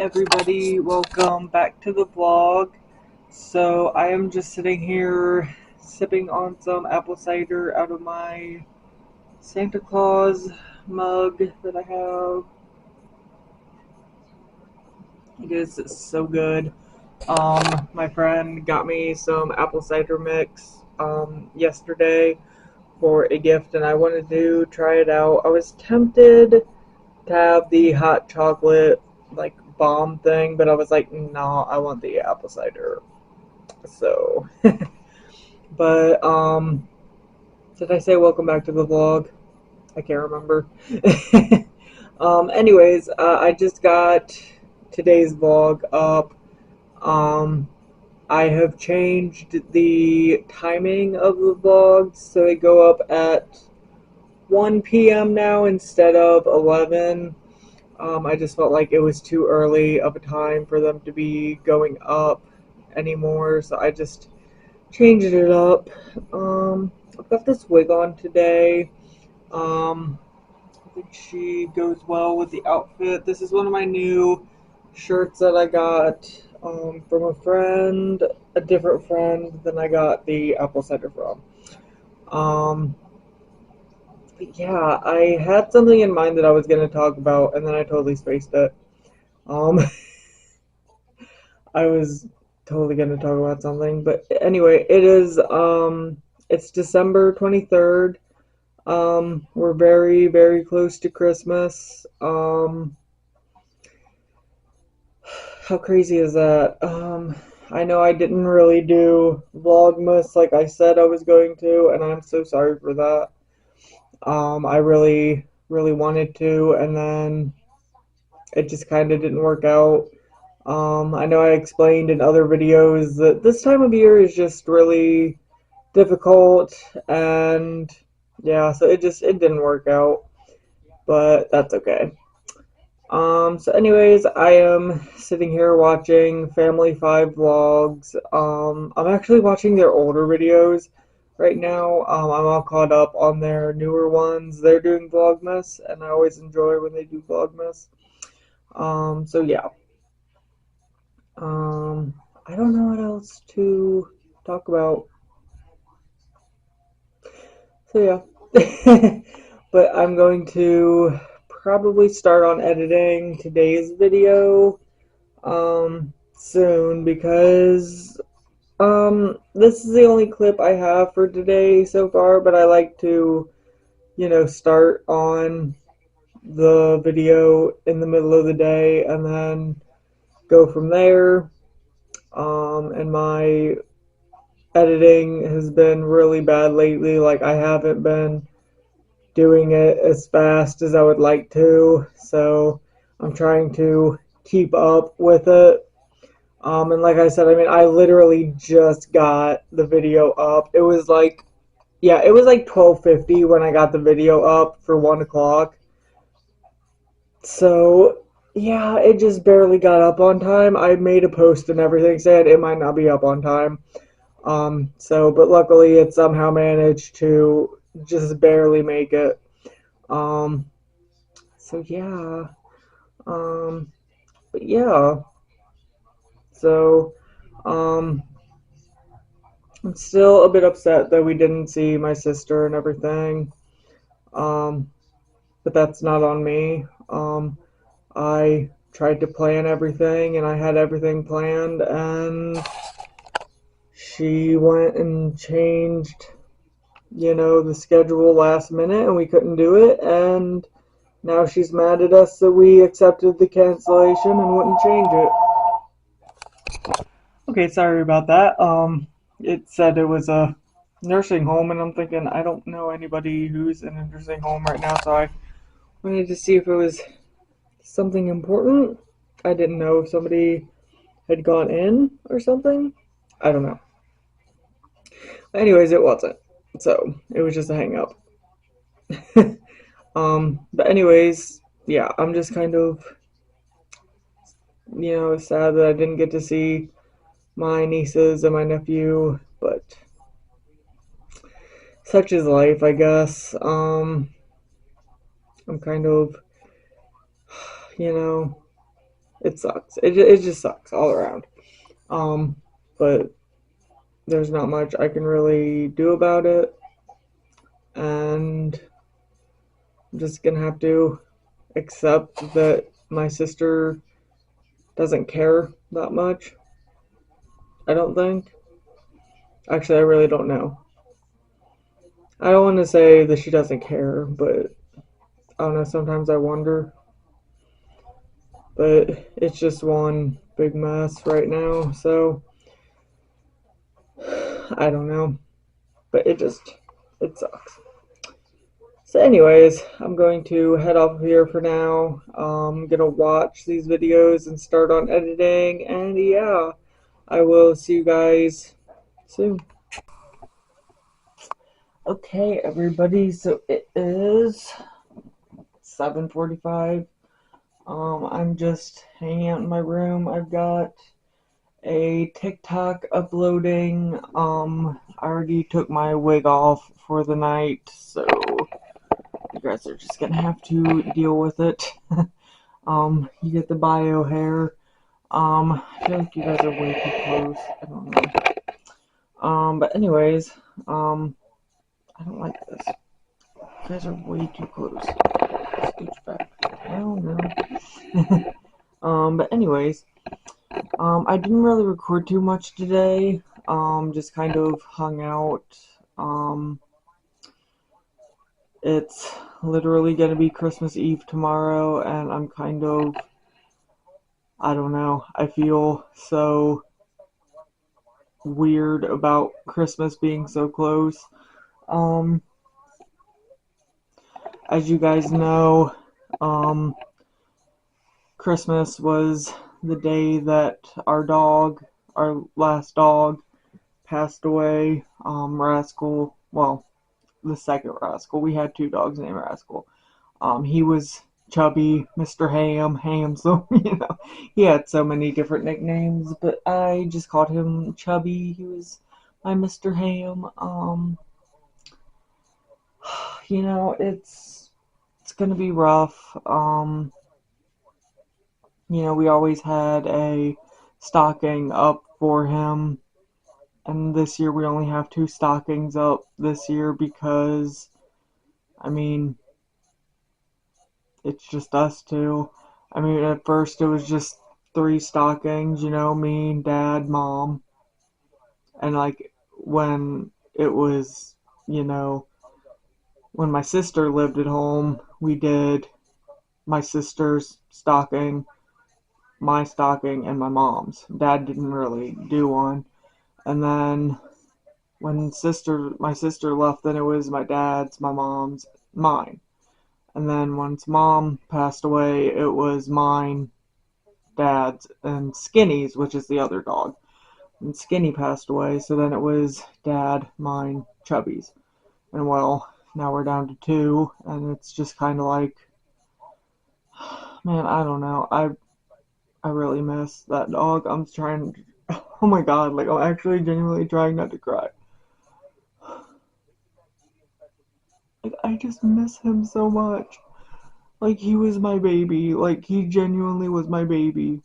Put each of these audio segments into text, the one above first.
everybody, welcome back to the vlog. So I am just sitting here sipping on some apple cider out of my Santa Claus mug that I have. It is so good. My friend got me some apple cider mix yesterday for a gift, and I wanted to try it out. I was tempted to have the hot chocolate like bomb thing, but I was like, no, I want the apple cider. So, but did I say welcome back to the vlog? I can't remember. Anyways, I just got today's vlog up. Um, I have changed the timing of the vlogs so they go up at 1 p.m. now instead of 11. I just felt like it was too early of a time for them to be going up anymore, so I just changed it up. I've got this wig on today. I think she goes well with the outfit. This is one of my new shirts that I got from a friend, a different friend than I got the apple cider from. Um, yeah, I had something in mind that I was going to talk about, and then I totally spaced it. Um, I was totally going to talk about something, but anyway, it's December 23rd. We're very, very close to Christmas. How crazy is that? I know I didn't really do Vlogmas like I said I was going to, and I'm so sorry for that. I really, really wanted to, and then it just kind of didn't work out. I know I explained in other videos that this time of year is just really difficult, and yeah, so it didn't work out, but that's okay. So anyways, I am sitting here watching Family 5 vlogs. I'm actually watching their older videos right now. I'm all caught up on their newer ones. They're doing Vlogmas, and I always enjoy when they do Vlogmas. So yeah. Um, I don't know what else to talk about. So yeah. But I'm going to probably start on editing today's video soon because this is the only clip I have for today so far, but I like to, start on the video in the middle of the day and then go from there. And my editing has been really bad lately. Like, I haven't been doing it as fast as I would like to, so I'm trying to keep up with it. And like I said, I mean, I literally just got the video up. It was like, yeah, it was like 12:50 when I got the video up for 1 o'clock. So, yeah, it just barely got up on time. I made a post and everything saying it might not be up on time. But luckily it somehow managed to just barely make it. Um, so yeah. Um, but yeah. So, um, I'm still a bit upset that we didn't see my sister and everything. Um, but that's not on me. I tried to plan everything and I had everything planned, and she went and changed, the schedule last minute and we couldn't do it, and now she's mad at us that we accepted the cancellation and wouldn't change it. Okay, sorry about that. It said it was a nursing home, and I'm thinking I don't know anybody who's in a nursing home right now, so I wanted to see if it was something important. I didn't know if somebody had gone in or something. I don't know. Anyways, it wasn't. So it was just a hang up. But anyways, yeah, I'm just kind of, sad that I didn't get to see my nieces and my nephew, but such is life, I guess. I'm kind of, you know, it sucks. It just sucks all around. Um, but there's not much I can really do about it, and I'm just gonna have to accept that my sister doesn't care that much. I don't think. Actually, I really don't know. I don't want to say that she doesn't care, but I don't know. Sometimes I wonder. But it's just one big mess right now, so I don't know. But it sucks. So, anyways, I'm going to head off here for now. I'm gonna watch these videos and start on editing, and yeah, I will see you guys soon. Okay, everybody. So it is 7:45. I'm just hanging out in my room. I've got a TikTok uploading. I already took my wig off for the night, so you guys are just gonna have to deal with it. You get the bio hair. I feel like you guys are way too close. I don't know. But anyways, I don't like this. You guys are way too close. Scooch back. Oh no. But anyways, I didn't really record too much today. Just kind of hung out. Um, it's literally gonna be Christmas Eve tomorrow, and I'm kind of, I don't know, I feel so weird about Christmas being so close. Um, as you guys know, um, Christmas was the day that our last dog, passed away. Rascal, well, the second Rascal. We had two dogs named Rascal. He was Chubby, Mr. Ham, so, he had so many different nicknames, but I just called him Chubby. He was my Mr. Ham. It's gonna be rough. We always had a stocking up for him, and this year we only have two stockings up this year because, I mean, it's just us two. I mean, at first it was just three stockings, me, dad, mom. And like when it was, you know, when my sister lived at home, we did my sister's stocking, my stocking, and my mom's. Dad didn't really do one. And then when my sister left, then it was my dad's, my mom's, mine. And then once mom passed away, it was mine, dad's, and Skinny's, which is the other dog. And Skinny passed away, so then it was dad, mine, Chubby's. And well, now we're down to two, and it's just kind of like, man, I don't know. I really miss that dog. I'm trying. Oh my god, like I'm actually genuinely trying not to cry. Like I just miss him so much. Like he was my baby. Like he genuinely was my baby.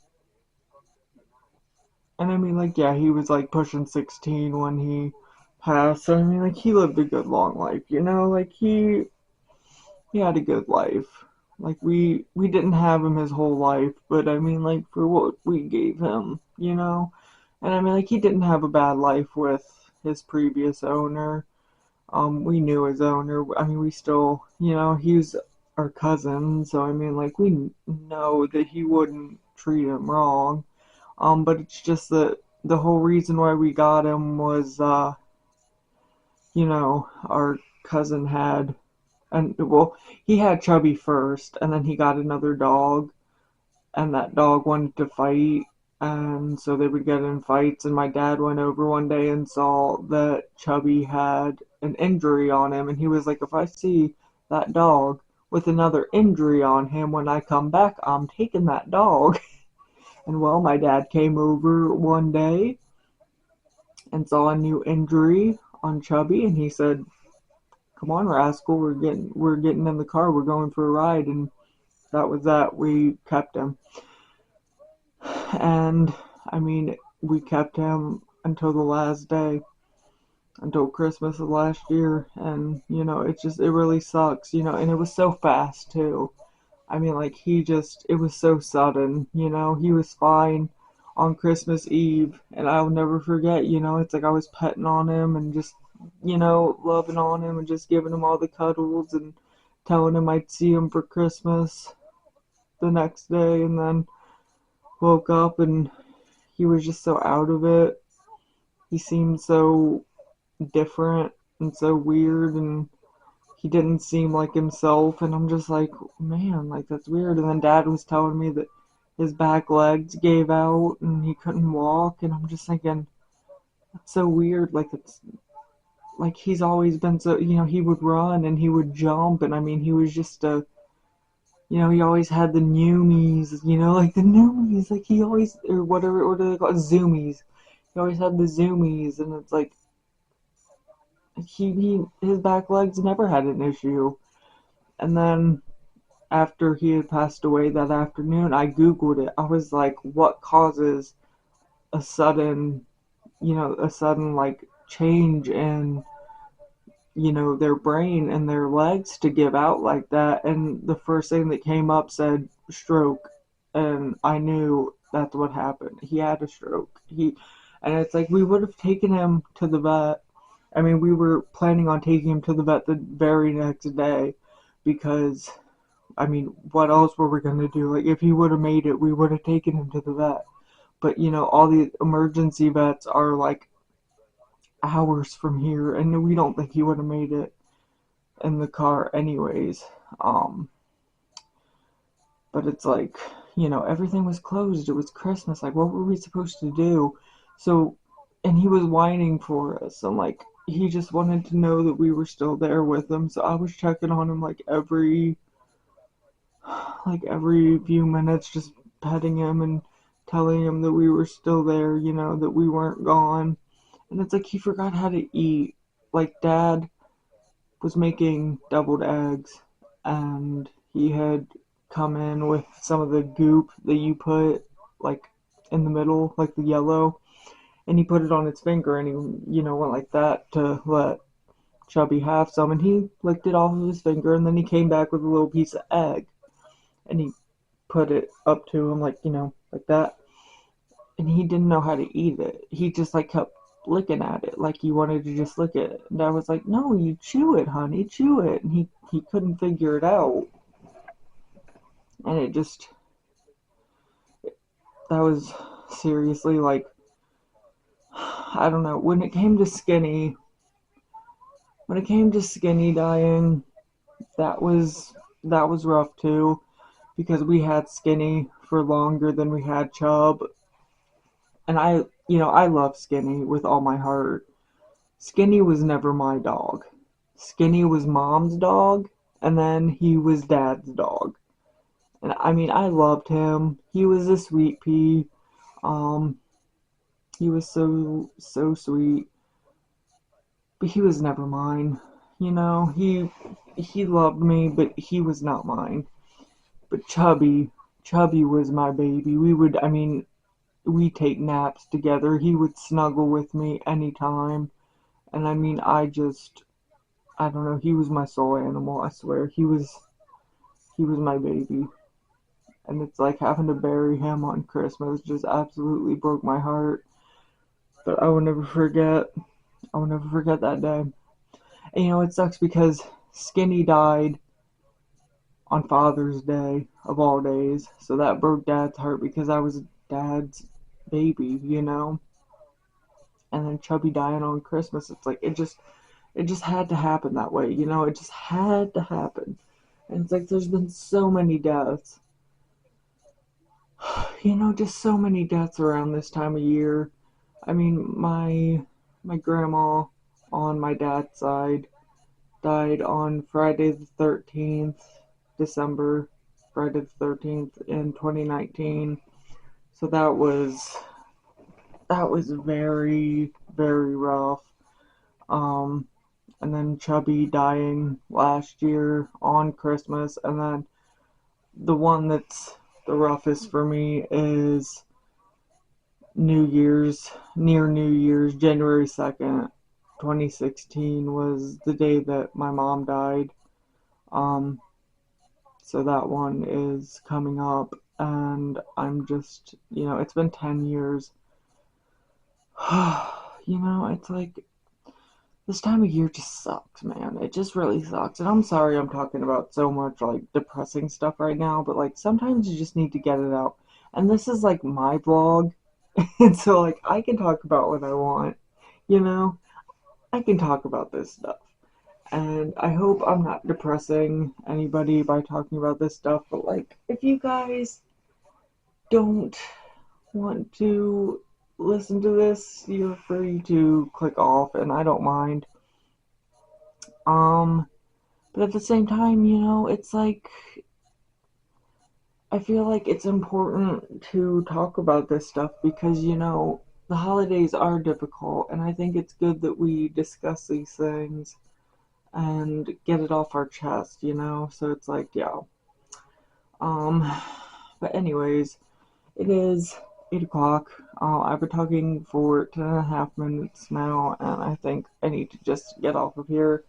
And I mean, like, yeah, he was like pushing 16 when he passed. So I mean, like, he lived a good long life, Like he had a good life. Like we didn't have him his whole life, but I mean, like, for what we gave him. And I mean, like, he didn't have a bad life with his previous owner. We knew his owner. I mean, we still, he was our cousin, so I mean, like, we know that he wouldn't treat him wrong. But it's just that the whole reason why we got him was, our cousin had, and well, he had Chubby first, and then he got another dog, and that dog wanted to fight, and so they would get in fights, and my dad went over one day and saw that Chubby had an injury on him, and he was like, if I see that dog with another injury on him when I come back, I'm taking that dog. And well, my dad came over one day and saw a new injury on Chubby, and he said, "Come on, Rascal, we're getting in the car, we're going for a ride." And that was that. We kept him. And I mean, we kept him until the last day, until Christmas of last year, and it really sucks, and it was so fast too. I mean, like, it was so sudden, he was fine on Christmas Eve, and I'll never forget, it's like I was petting on him and just, loving on him and just giving him all the cuddles and telling him I'd see him for Christmas the next day, and then woke up and he was just so out of it. He seemed so different and so weird, and he didn't seem like himself, and I'm just like, man, like, that's weird. And then Dad was telling me that his back legs gave out and he couldn't walk, and I'm just thinking, that's so weird. Like, it's like he's always been so, he would run and he would jump, and I mean, he was just he always had the newmies, like the newmies, like he always, or whatever, what do they call it, zoomies. He always had the zoomies, and it's like, his back legs never had an issue. And then after he had passed away that afternoon, I Googled it. I was like, what causes a sudden, like change in, their brain and their legs to give out like that? And the first thing that came up said stroke. And I knew that's what happened. He had a stroke. And it's like, we would have taken him to the vet. I mean, we were planning on taking him to the vet the very next day because, I mean, what else were we gonna do? Like, if he would have made it, we would have taken him to the vet. But, all the emergency vets are like hours from here, and we don't think he would have made it in the car anyways. Um, but it's like, everything was closed. It was Christmas. Like, what were we supposed to do? So, and he was whining for us, and like, he just wanted to know that we were still there with him. So I was checking on him like every few minutes, just petting him and telling him that we were still there, that we weren't gone. And it's like he forgot how to eat. Like, Dad was making deviled eggs, and he had come in with some of the goop that you put, like, in the middle, like the yellow, and he put it on his finger, and he, went like that to let Chubby have some, and he licked it off of his finger, and then he came back with a little piece of egg, and he put it up to him, like, like that. And he didn't know how to eat it. He just, like, kept licking at it, like he wanted to just lick it. And I was like, no, you chew it, honey, chew it. And he couldn't figure it out. And that was seriously, like, I don't know. When it came to Skinny dying, that was rough too, because we had Skinny for longer than we had Chub. And I love Skinny with all my heart. Skinny was never my dog. Skinny was Mom's dog, and then he was Dad's dog. And I mean, I loved him. He was a sweet pea. Um, he was so, so sweet. But he was never mine. He loved me, but he was not mine. But Chubby was my baby. I mean, we take naps together. He would snuggle with me anytime. And I mean, I don't know, he was my soul animal, I swear. He was my baby. And it's like having to bury him on Christmas just absolutely broke my heart. But I will never forget. I will never forget that day. And it sucks because Skinny died on Father's Day of all days. So that broke Dad's heart because I was Dad's baby. And then Chubby dying on Christmas. It's like it just had to happen that way. It just had to happen. And it's like there's been so many deaths. Just so many deaths around this time of year. I mean, my grandma on my dad's side died on Friday the 13th, December, Friday the 13th in 2019. So that was very, very rough. Um, and then Chubby dying last year on Christmas, and then the one that's the roughest for me is near New Year's, January 2nd, 2016 was the day that my mom died. Um, so that one is coming up, and I'm just, it's been 10 years. It's like this time of year just sucks, man. It just really sucks. And I'm sorry I'm talking about so much like depressing stuff right now, but like sometimes you just need to get it out. And this is like my vlog, and so like I can talk about what I want, you know? I can talk about this stuff. And I hope I'm not depressing anybody by talking about this stuff, but like if you guys don't want to listen to this, you're free to click off and I don't mind. Um but at the same time, it's like I feel like it's important to talk about this stuff because, the holidays are difficult, and I think it's good that we discuss these things and get it off our chest. So it's like, yeah. Um, but anyways, it is 8 o'clock. I've been talking for 10.5 minutes now, and I think I need to just get off of here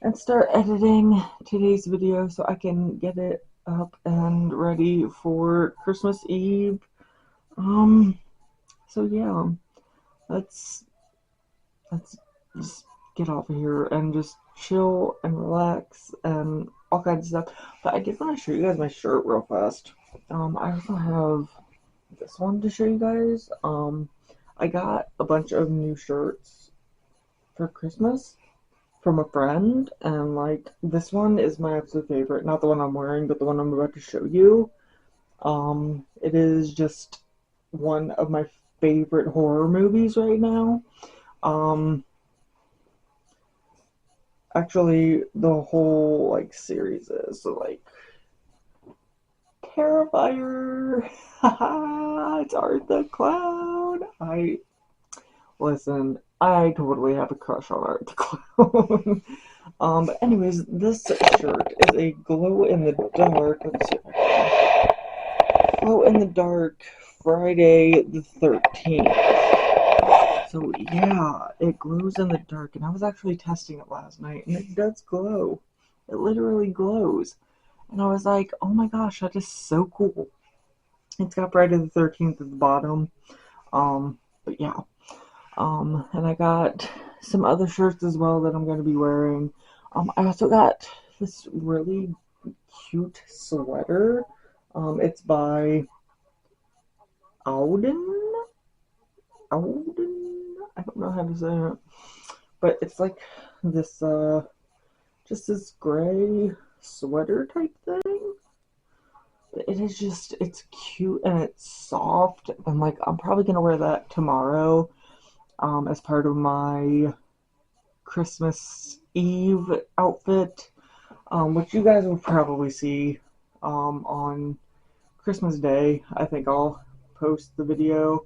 and start editing today's video so I can get it up and ready for Christmas Eve. So yeah, let's let's just get off of here and just chill and relax and all kinds of stuff. But I did want to show you guys my shirt real fast. I also have this one to show you guys. I got a bunch of new shirts for Christmas from a friend, and like this one is my absolute favorite. Not the one I'm wearing, but the one I'm about to show you. It is just one of my favorite horror movies right now. Um, Actually, the whole like series is so like Terrifier. It's Art the Clown. Listen. I totally have a crush on Art the Clown. But anyways, this shirt is a glow in the dark. Let's see if I can. Glow in the dark Friday the 13th. So yeah, it glows in the dark, and I was actually testing it last night, and it does glow. It literally glows. And I was like, oh my gosh, that is so cool. It's got Friday the 13th at the bottom. But yeah. And I got some other shirts as well that I'm going to be wearing. I also got this really cute sweater. It's by Auden. Auden? I don't know how to say it. But it's like this, just this gray sweater type thing. It is just, it's cute and it's soft. And like, I'm probably going to wear that tomorrow, as part of my Christmas Eve outfit, which you guys will probably see, on Christmas Day. I think I'll post the video.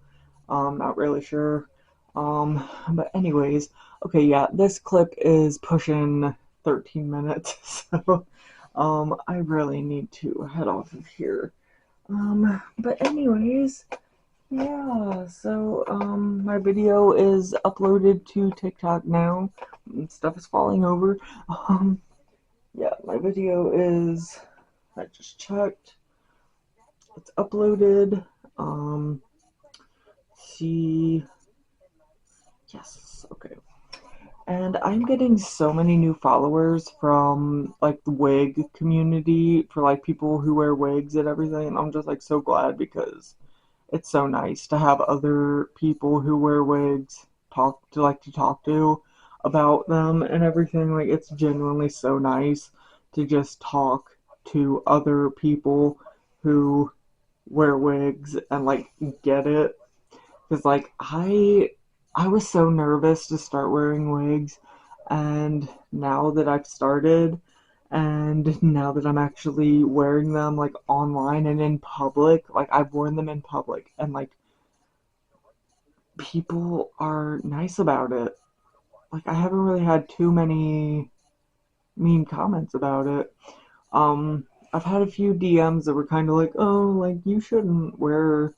Not really sure. But anyways, okay, yeah, this clip is pushing 13 minutes, so I really need to head off of here. But anyways, yeah, so my video is uploaded to TikTok now. Stuff is falling over. Yeah, my video is, I just checked. It's uploaded. See, yes, okay. And I'm getting so many new followers from like the wig community for like people who wear wigs and everything. And I'm just like so glad because it's so nice to have other people who wear wigs talk to about them and everything. Like it's genuinely so nice to just talk to other people who wear wigs and like get it. Because like I was so nervous to start wearing wigs, and now that I've started, and now that I'm actually wearing them like online and in public, like I've worn them in public, and like people are nice about it. Like I haven't really had too many mean comments about it. I've had a few DMs that were kind of like, oh, like you shouldn't wear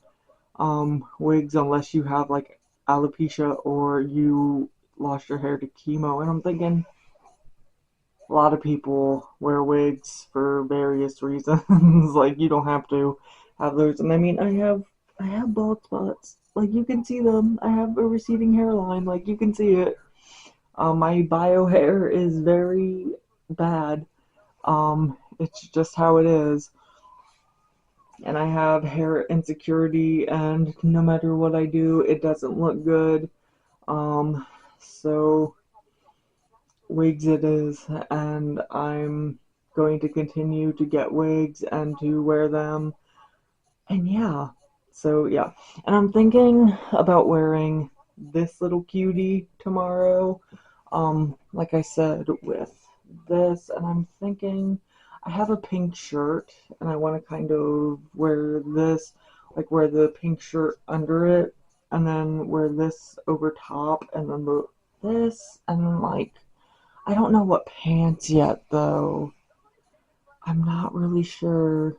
wigs unless you have like alopecia or you lost your hair to chemo. And I'm thinking a lot of people wear wigs for various reasons. Like you don't have to have those. And I mean, I have bald spots. Like you can see them. I have a receding hairline. Like you can see it. My bio hair is very bad. It's just how it is. And I have hair insecurity, and no matter what I do, it doesn't look good. Um, so wigs it is, and I'm going to continue to get wigs and to wear them. And yeah, so yeah. And I'm thinking about wearing this little cutie tomorrow. Like I said, with this, and I'm thinking I have a pink shirt, and I want to kind of wear this, like wear the pink shirt under it, and then wear this over top, and then this, and then like I don't know what pants yet though. I'm not really sure.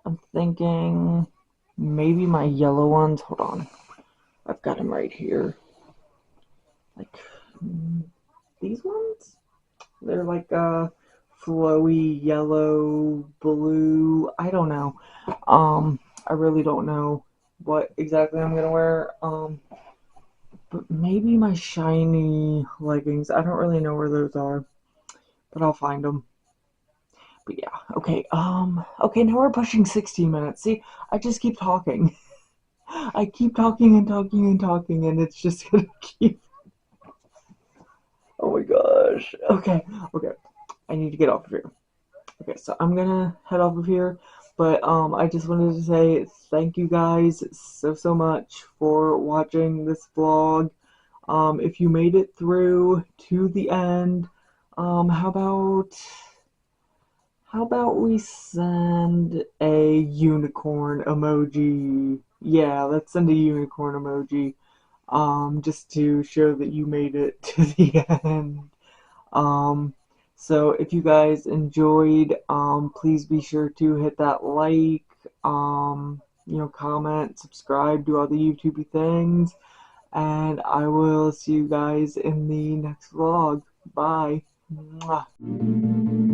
I'm thinking maybe my yellow ones. Hold on. I've got them right here. Like these ones? They're like flowy yellow, blue. I don't know. I really don't know what exactly I'm gonna wear. But maybe my shiny leggings. I don't really know where those are, but I'll find them. But yeah, okay. Okay. Now we're pushing 16 minutes. See, I just keep talking. I keep talking and talking and talking, and it's just gonna keep. Oh my gosh. Okay, okay. I need to get off of here. Okay, so I'm gonna head off of here, but I just wanted to say thank you guys so much for watching this vlog. If you made it through to the end, um, how about how about we send a unicorn emoji? Yeah, let's send a unicorn emoji. Just to show that you made it to the end. Um, so if you guys enjoyed, please be sure to hit that like, comment, subscribe, do all the YouTube things, and I will see you guys in the next vlog. Bye. Mwah.